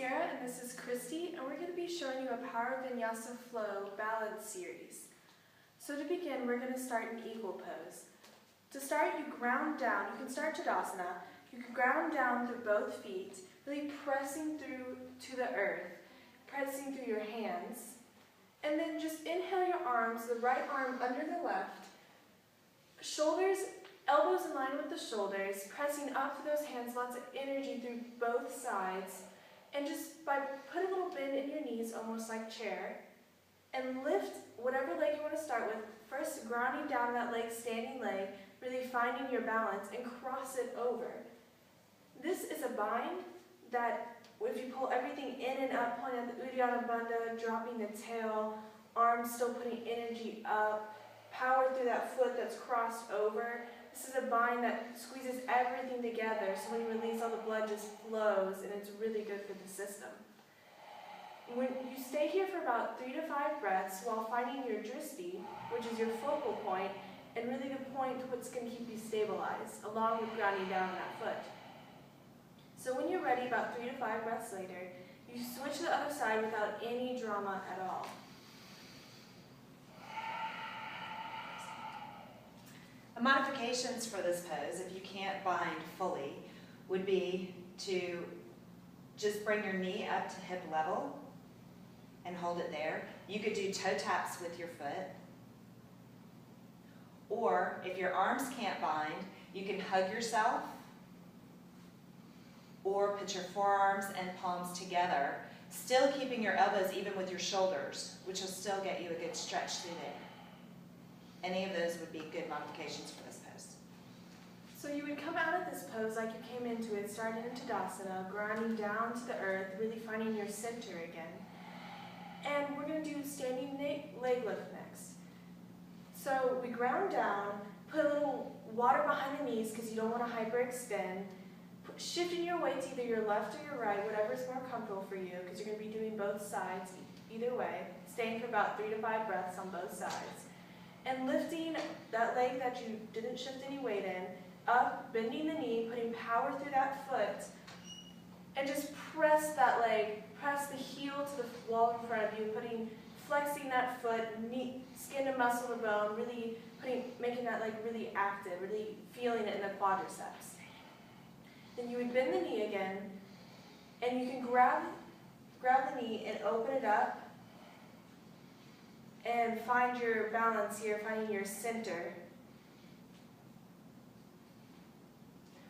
And this is Christy, and we're going to be showing you a Power Vinyasa Flow balance series. So to begin, we're going to start in equal pose. To start, you ground down. You can start Tadasana. You can ground down through both feet, really pressing through to the earth, pressing through your hands. And then just inhale your arms, the right arm under the left, shoulders, elbows in line with the shoulders, pressing up through those hands, lots of energy through both sides. And just put a little bend in your knees, almost like chair, and lift whatever leg you want to start with, first grounding down that leg, standing leg, really finding your balance, and cross it over. This is a bind that, if you pull everything in and up, pulling out the Uddiyana Bandha, dropping the tail, arms still putting energy up, power through that foot that's crossed over. This is a bind that squeezes everything together, so when you release, all the blood just flows, and it's really good for the system. When you stay here for about 3 to 5 breaths while finding your drishti, which is your focal point, and really the point what's going to keep you stabilized, along with grounding down that foot. So when you're ready, about 3 to 5 breaths later, you switch to the other side without any drama at all. The modifications for this pose, if you can't bind fully, would be to just bring your knee up to hip level and hold it there. You could do toe taps with your foot. Or if your arms can't bind, you can hug yourself or put your forearms and palms together, still keeping your elbows even with your shoulders, which will still get you a good stretch through there. Any of those would be good modifications for this pose. So you would come out of this pose like you came into it, starting in Tadasana, grounding down to the earth, really finding your center again. And we're going to do standing leg lift next. So we ground down, put a little water behind the knees because you don't want to hyperextend. Shifting your weight to either your left or your right, whatever's more comfortable for you, because you're going to be doing both sides either way. Staying for about 3 to 5 breaths on both sides. And lifting that leg that you didn't shift any weight in, up, bending the knee, putting power through that foot, and just press that leg, press the heel to the wall in front of you, flexing that foot, knee, skin to muscle to bone, really making that leg really active, really feeling it in the quadriceps. Then you would bend the knee again, and you can grab the knee and open it up, and find your balance here, finding your center.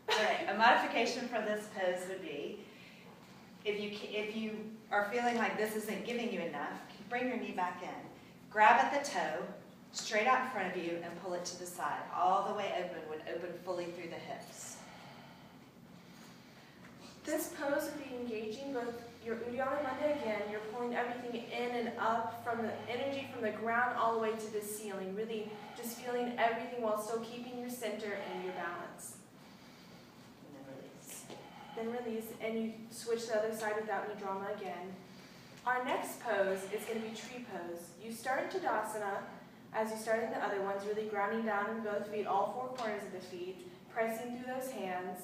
Right. A modification for this pose would be, if you are feeling like this isn't giving you enough, bring your knee back in. Grab at the toe, straight out in front of you, and pull it to the side. All the way open, would open fully through the hips. This pose would be engaging both your Uddiyana Bandha again. You're pulling everything in and up from the energy from the ground all the way to the ceiling. Really just feeling everything while still keeping your center and your balance. And then release, and you switch to the other side without any drama again. Our next pose is going to be tree pose. You start in Tadasana, as you start in the other ones, really grounding down in both feet, all 4 corners of the feet, pressing through those hands.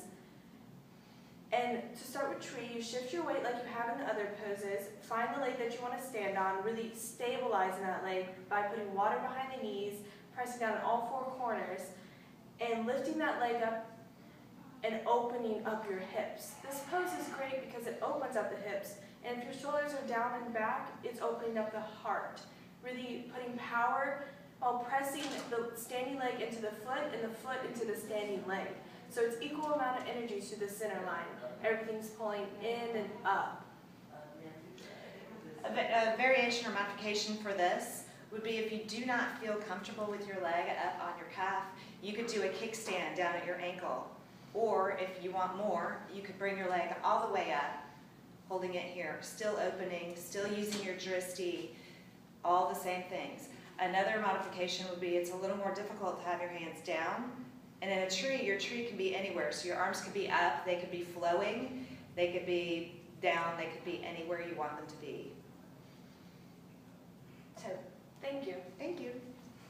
And to start with tree, you shift your weight like you have in the other poses. Find the leg that you want to stand on, really stabilizing that leg by putting water behind the knees, pressing down in all 4 corners, and lifting that leg up and opening up your hips. This pose is great because it opens up the hips, and if your shoulders are down and back, it's opening up the heart. Really putting power while pressing the standing leg into the foot and the foot into the standing leg. So it's equal amount of energy to the center line. Everything's pulling in and up. A variation or modification for this would be if you do not feel comfortable with your leg up on your calf, you could do a kickstand down at your ankle. Or if you want more, you could bring your leg all the way up, holding it here, still opening, still using your drishti, all the same things. Another modification would be it's a little more difficult to have your hands down. And in a tree, your tree can be anywhere. So your arms could be up, they could be flowing, they could be down, they could be anywhere you want them to be. So, thank you. Thank you.